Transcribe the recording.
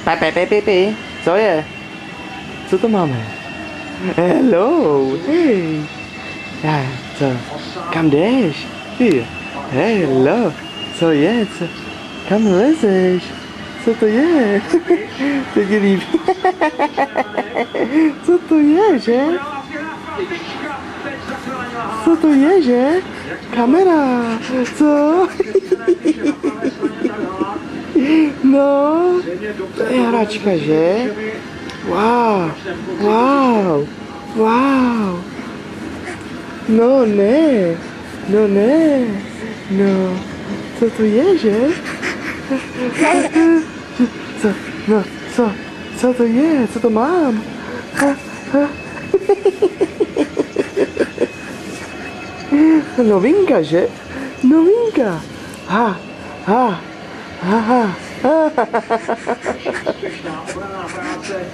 Pepe. Co je? Co to máme? Hello, hej. Co? Kam jdeš? Ty. Hello. Co je? Co? Kam lezeš? Co to je? To ti líbí. Co to je, že? Co to je, že? Kamera. Co? No, to je hračka, že? Wow. No ne. No, co to je, že? Co to je? Co to mám? Novinka, že? Novinka. Ha. Úspěšná obraná práce.